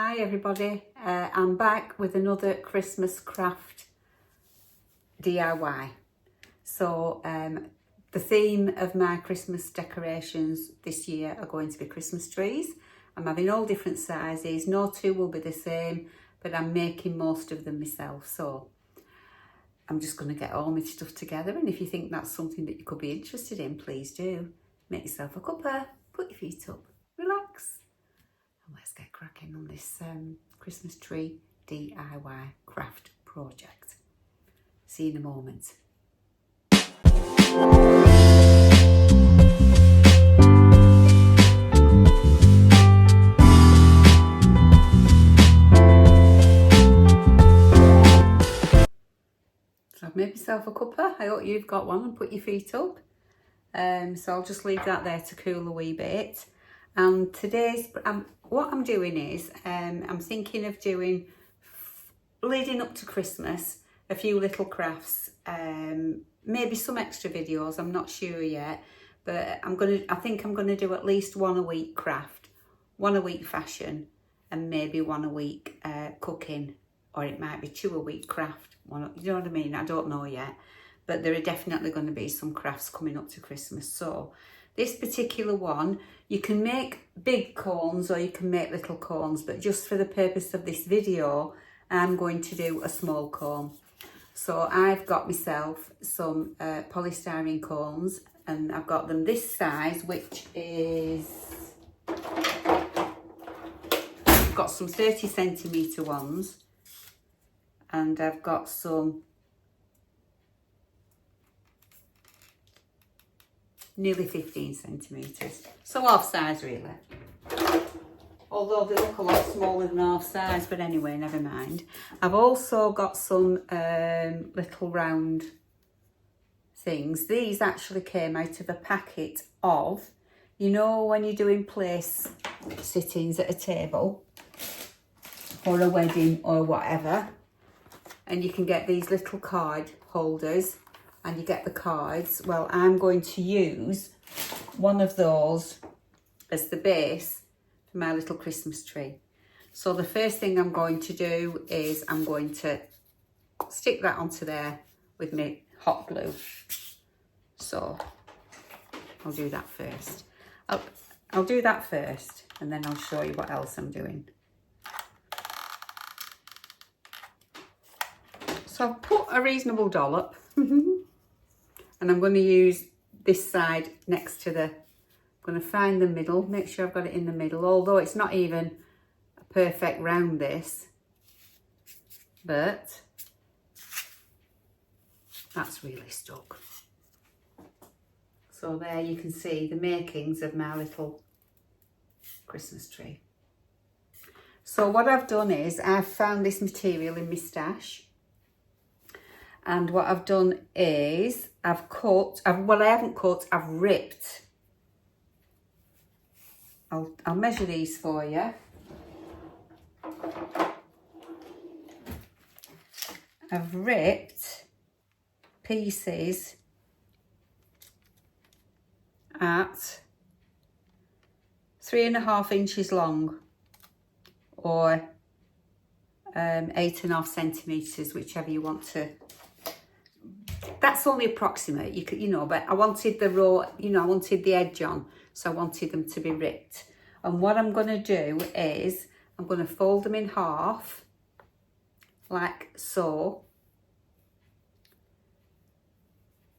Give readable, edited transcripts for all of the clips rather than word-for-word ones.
Hi everybody, I'm back with another Christmas craft DIY. So the theme of my Christmas decorations this year are going to be Christmas trees. I'm having all different sizes, no two will be the same, but I'm making most of them myself. So I'm just going to get all my stuff together, and if you think that's something that you could be interested in, please do. Make yourself a cuppa, put your feet up, relax. Let's get cracking on this Christmas tree DIY craft project. See you in a moment. So I've made myself a cuppa. I hope you've got one, and put your feet up. So I'll just leave that there to cool a wee bit. And today's what I'm doing is I'm thinking of doing, leading up to Christmas, a few little crafts, maybe some extra videos, I'm not sure yet, but I think I'm gonna do at least one a week craft, one a week fashion, and maybe one a week cooking, or it might be two a week craft, one, you know what I mean? I don't know yet, but there are definitely going to be some crafts coming up to Christmas. So this particular one, you can make big cones or you can make little cones, but just for the purpose of this video, I'm going to do a small cone. So I've got myself some polystyrene cones, and I've got them this size, which is, I've got some 30 centimetre ones, and I've got some nearly 15 centimetres, so half size really, although they look a lot smaller than half size, but anyway, never mind. I've also got some little round things. These actually came out of a packet of, you know, when you're doing place sittings at a table or a wedding or whatever, and you can get these little card holders and you get the cards. Well, I'm going to use one of those as the base for my little Christmas tree. So the first thing I'm going to do is I'm going to stick that onto there with my hot glue. So I'll do that first. I'll do that first, and then I'll show you what else I'm doing. So I've put a reasonable dollop and I'm going to use this side next to the, I'm going to find the middle, make sure I've got it in the middle, although it's not even a perfect round this, but that's really stuck. So there you can see the makings of my little Christmas tree. So what I've done is I've found this material in my stash. And what I've done is I've ripped. I'll measure these for you. I've ripped pieces at 3.5 inches long, or 8.5 centimetres, whichever you want to. That's only approximate, you know, but I wanted the raw, you know, I wanted the edge on, so I wanted them to be ripped. And what I'm going to do is I'm going to fold them in half, like so.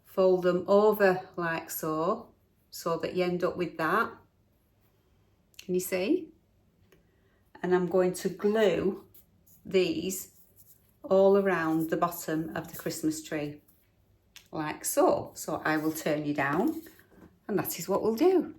Fold them over like so, so that you end up with that. Can you see? And I'm going to glue these all around the bottom of the Christmas tree, like so. So I will turn you down, and that is what we'll do.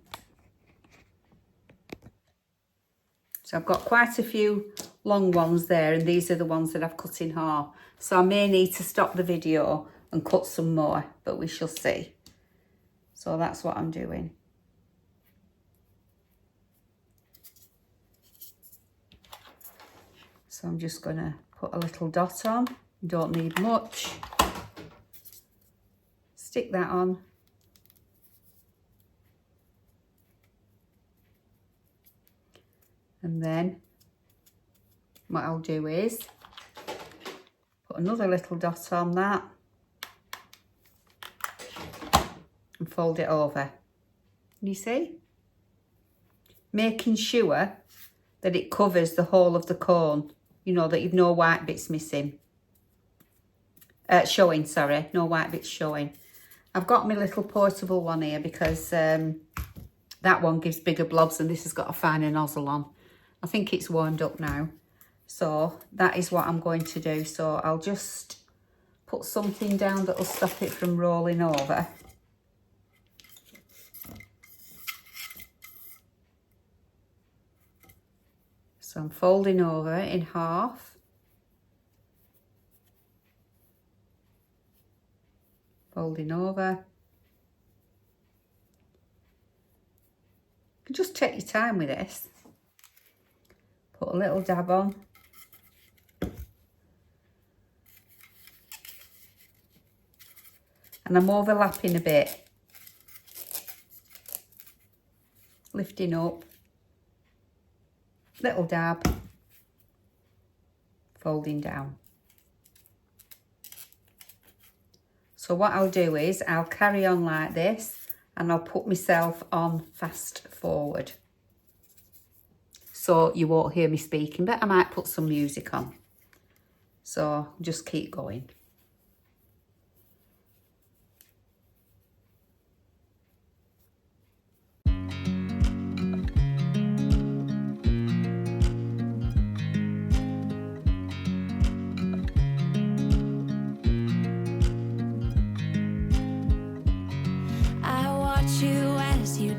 So I've got quite a few long ones there, and these are the ones that I've cut in half. So I may need to stop the video and cut some more, but we shall see. So that's what I'm doing. So I'm just gonna put a little dot on, don't need much. Stick that on. And then what I'll do is put another little dot on that and fold it over. You see? Making sure that it covers the whole of the cone, you know, that you've no white bits missing. Showing, sorry, no white bits showing. I've got my little portable one here because that one gives bigger blobs and this has got a finer nozzle on. I think it's warmed up now. So that is what I'm going to do. So I'll just put something down that will stop it from rolling over. So I'm folding over in half. Folding over. You can just take your time with this. Put a little dab on. And I'm overlapping a bit. Lifting up. Little dab. Folding down. So what I'll do is I'll carry on like this and I'll put myself on fast forward. So you won't hear me speaking, but I might put some music on. So just keep going.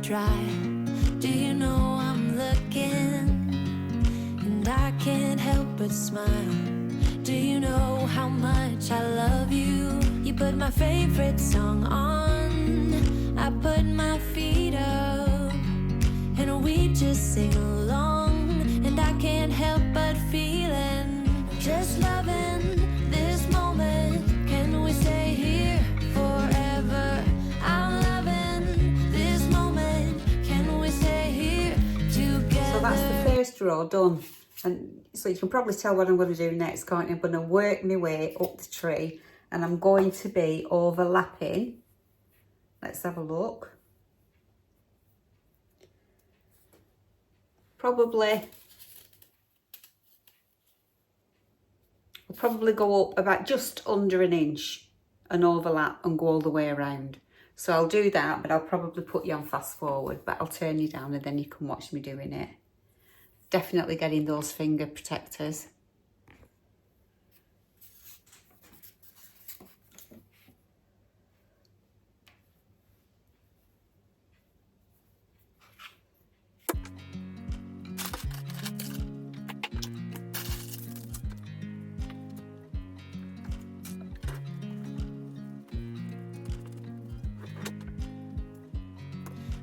Drive. Do you know I'm looking and I can't help but smile? Do you know how much I love you? You put my favorite song on, I put my feet up and we just sing along, and I can't help but feeling just loving this moment. Can we stay here forever? I'm that's the first row done, and so you can probably tell what I'm going to do next, can't you? I'm going to work my way up the tree and I'm going to be overlapping. Let's have a look. I'll probably go up about just under an inch and overlap and go all the way around. So I'll do that, but I'll probably put you on fast forward, but I'll turn you down and then you can watch me doing it. Definitely getting those finger protectors.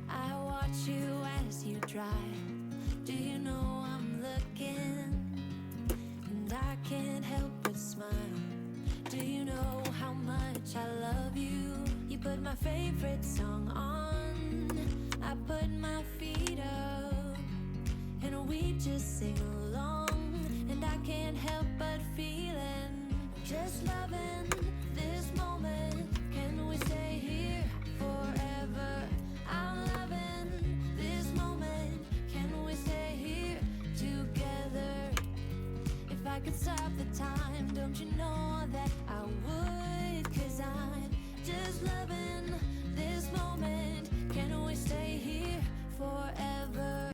I watch you as you drive. Do you know I'm looking and I can't help but smile? Do you know how much I love you? You put my favorite song on, I put my feet up and we just sing along, and I can't help but feeling just loving this moment. Can we stay here forever? I'm loving this moment. Can we stay here together? If I could stop the time, don't you know that I would? 'Cause I'm just loving this moment. Can we stay here forever?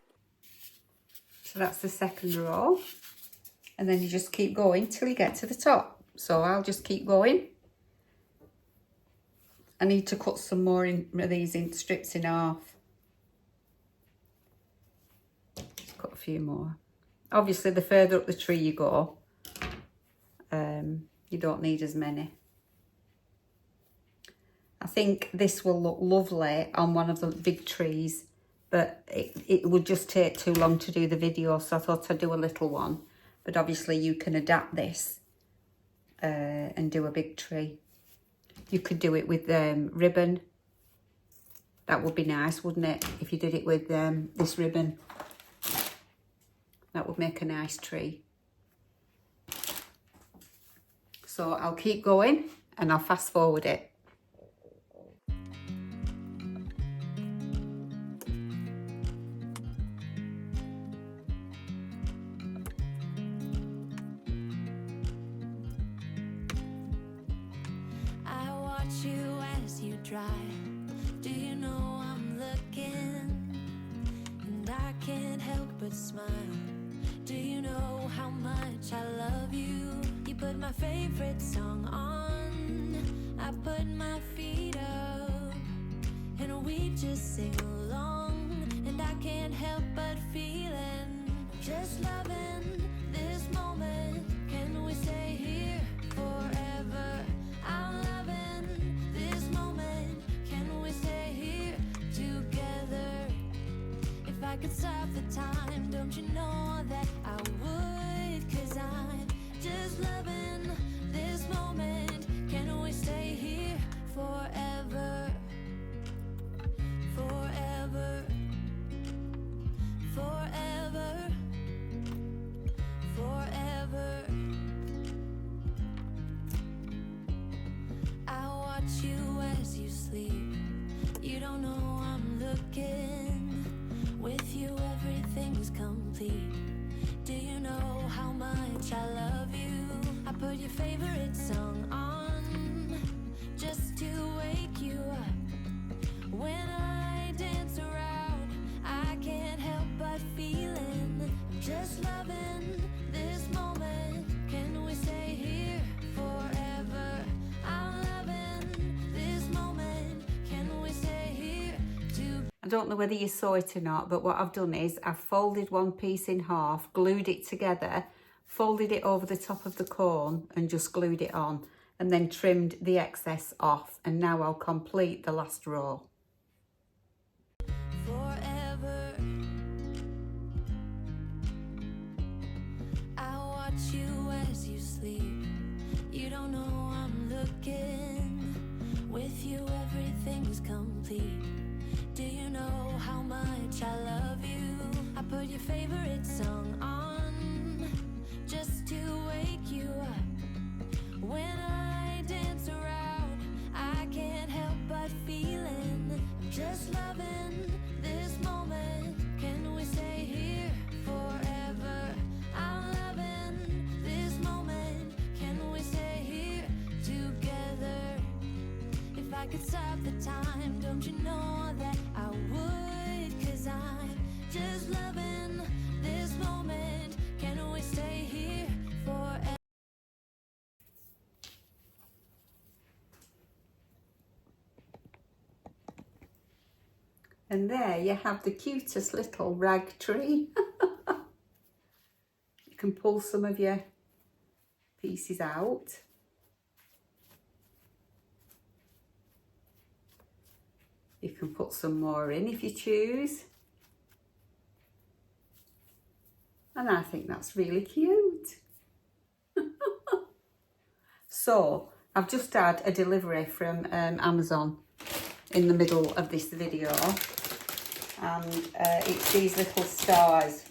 So that's the second row, and then you just keep going till you get to the top. So I'll just keep going. I need to cut some more of these in strips in half. Just cut a few more. Obviously, the further up the tree you go, you don't need as many. I think this will look lovely on one of the big trees, but it would just take too long to do the video, so I thought I'd do a little one. But obviously you can adapt this and do a big tree. You could do it with ribbon. That would be nice, wouldn't it? If you did it with this ribbon. That would make a nice tree. So I'll keep going and I'll fast forward it. I watch you as you drive. Do you know I'm looking? And I can't help but smile. Do you know how much I love you? You put my favorite song on. I put my feet up and we just sing along. And I can't help but feeling just loving this moment. Can we stay here forever? I'm loving this moment. Can we stay here together? If I could stop the time, don't you know that I would? 'Cause I'm just loving this moment. Can we stay here forever? Forever. Forever. Forever. I watch you as you sleep. You don't know I'm looking. With you everything's complete. Do you know how much I love you? I put your favorite song on just to wake you up. When I dance around, I can't help but feeling just loving this moment. Can we stay here forever? I'm loving this moment. Can we stay here together? I don't know whether you saw it or not, but what I've done is I've folded one piece in half, glued it together, folded it over the top of the cone and just glued it on, and then trimmed the excess off, and now I'll complete the last row. Forever. I watch you as you sleep. You don't know I'm looking. With you everything's complete. Do you know how much I love you? I put your favorite song on just to wake you up. When I dance around, I can't help but feeling just loving this moment. Can we stay here forever? I'm loving this moment. Can we stay here together? If I could stop the time, don't you know that I would? 'Cause I'm just loving this moment. Can we stay here forever? And there you have the cutest little rag tree. You can pull some of your pieces out. You can put some more in if you choose. And I think that's really cute. So I've just had a delivery from Amazon in the middle of this video. And it's these little stars.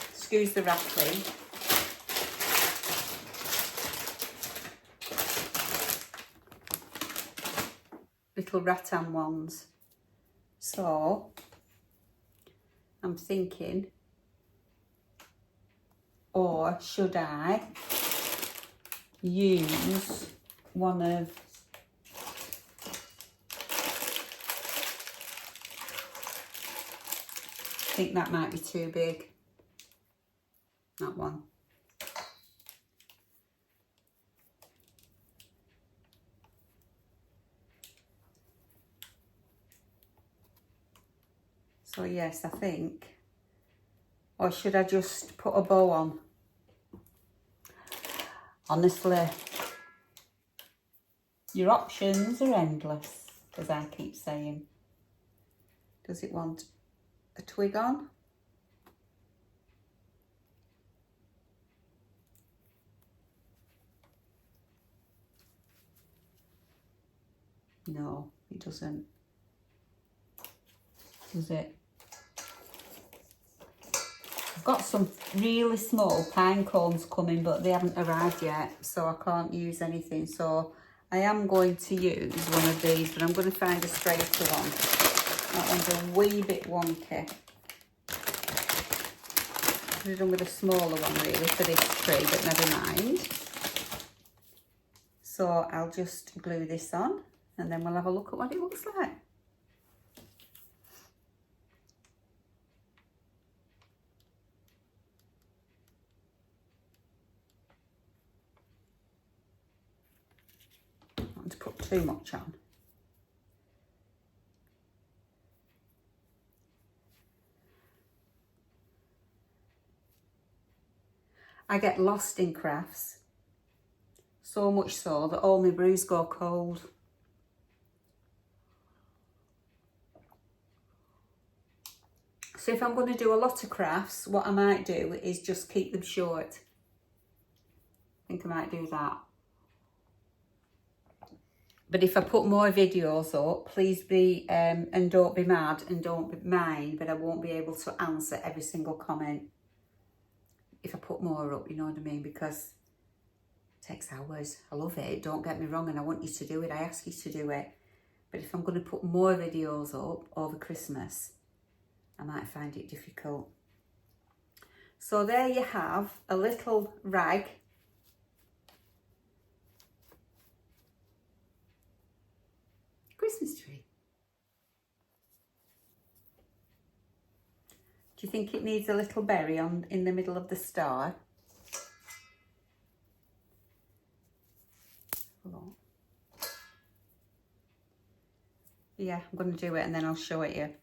Excuse the rattling. Little rattan ones. So I'm thinking, or should I use one of I think that might be too big. That one. So yes, I think. Or should I just put a bow on? Honestly, your options are endless, as I keep saying. Does it want a twig on? No, it doesn't. Does it? I've got some really small pine cones coming, but they haven't arrived yet, so I can't use anything. So I am going to use one of these, but I'm going to find a straighter one. That one's a wee bit wonky. Could have done with a smaller one really for this tree, but never mind. So I'll just glue this on and then we'll have a look at what it looks like. I don't want to put too much on. I get lost in crafts, so much so that all my brews go cold. So if I'm going to do a lot of crafts, what I might do is just keep them short. I think I might do that. But if I put more videos up, please be, and don't be mad and don't mind, but I won't be able to answer every single comment if I put more up, you know what I mean? Because it takes hours. I love it, don't get me wrong, and I want you to do it. I ask you to do it. But if I'm going to put more videos up over Christmas, I might find it difficult. So there you have a little rag. Christmas tree. Do you think it needs a little berry on in the middle of the star? Yeah, I'm going to do it and then I'll show it you.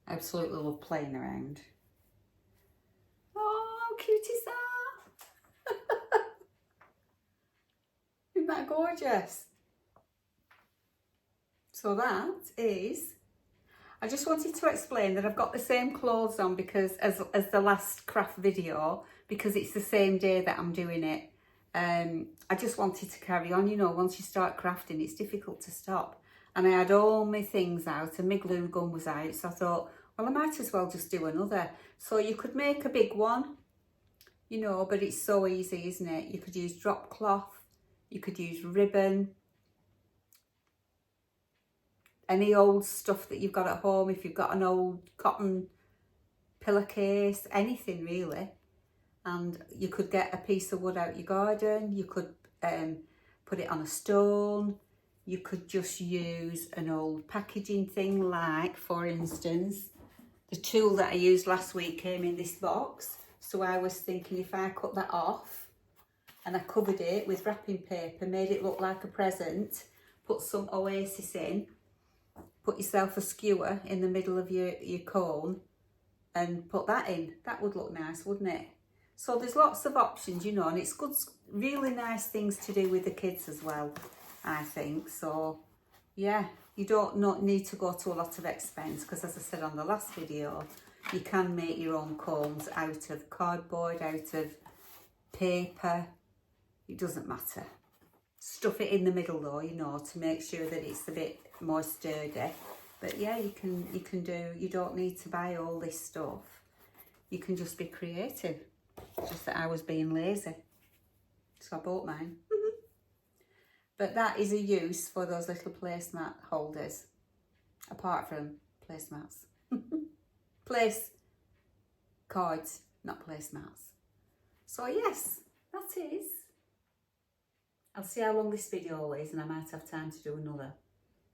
I absolutely love playing around. Oh, how cute is that? Isn't that gorgeous? So that is, I just wanted to explain that I've got the same clothes on because as the last craft video, because it's the same day that I'm doing it. I just wanted to carry on, you know, once you start crafting, it's difficult to stop. And I had all my things out and my glue gun was out, so I thought, well, I might as well just do another. So you could make a big one, you know, but it's so easy, isn't it? You could use drop cloth, you could use ribbon, any old stuff that you've got at home, if you've got an old cotton pillowcase, anything really. And you could get a piece of wood out your garden, you could put it on a stone, you could just use an old packaging thing, like for instance, the tool that I used last week came in this box. So I was thinking if I cut that off and I covered it with wrapping paper, made it look like a present, put some Oasis in, put yourself a skewer in the middle of your cone and put that in. That would look nice, wouldn't it? So there's lots of options, you know, and it's good, really nice things to do with the kids as well, I think. So yeah, you don't not need to go to a lot of expense, because as I said on the last video, you can make your own cones out of cardboard, out of paper, it doesn't matter. Stuff it in the middle though, you know, to make sure that it's a bit more sturdy. But yeah, you can do, you don't need to buy all this stuff. You can just be creative. Just that I was being lazy, so I bought mine. But that is a use for those little placemat holders, apart from placemats. Place cards, not placemats. So yes, that is. I'll see how long this video is, and I might have time to do another.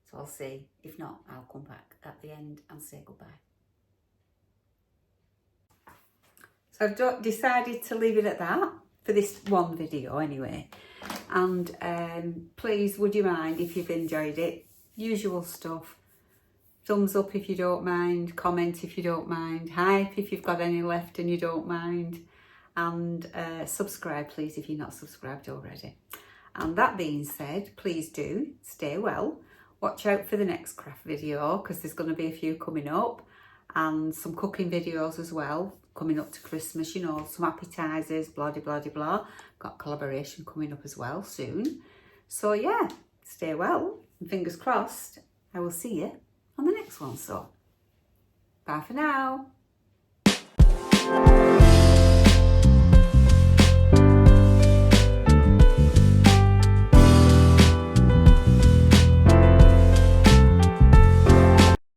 So I'll see. If not, I'll come back at the end and say goodbye. So I've decided to leave it at that for this one video anyway. And please, would you mind if you've enjoyed it? Usual stuff. Thumbs up if you don't mind, comment if you don't mind, hype if you've got any left and you don't mind. And subscribe please if you're not subscribed already. And that being said, please do stay well. Watch out for the next craft video because there's going to be a few coming up, and some cooking videos as well coming up to Christmas, you know, some appetizers, blah de blah de blah. Got collaboration coming up as well soon. So yeah, stay well and fingers crossed I will see you on the next one. So bye for now.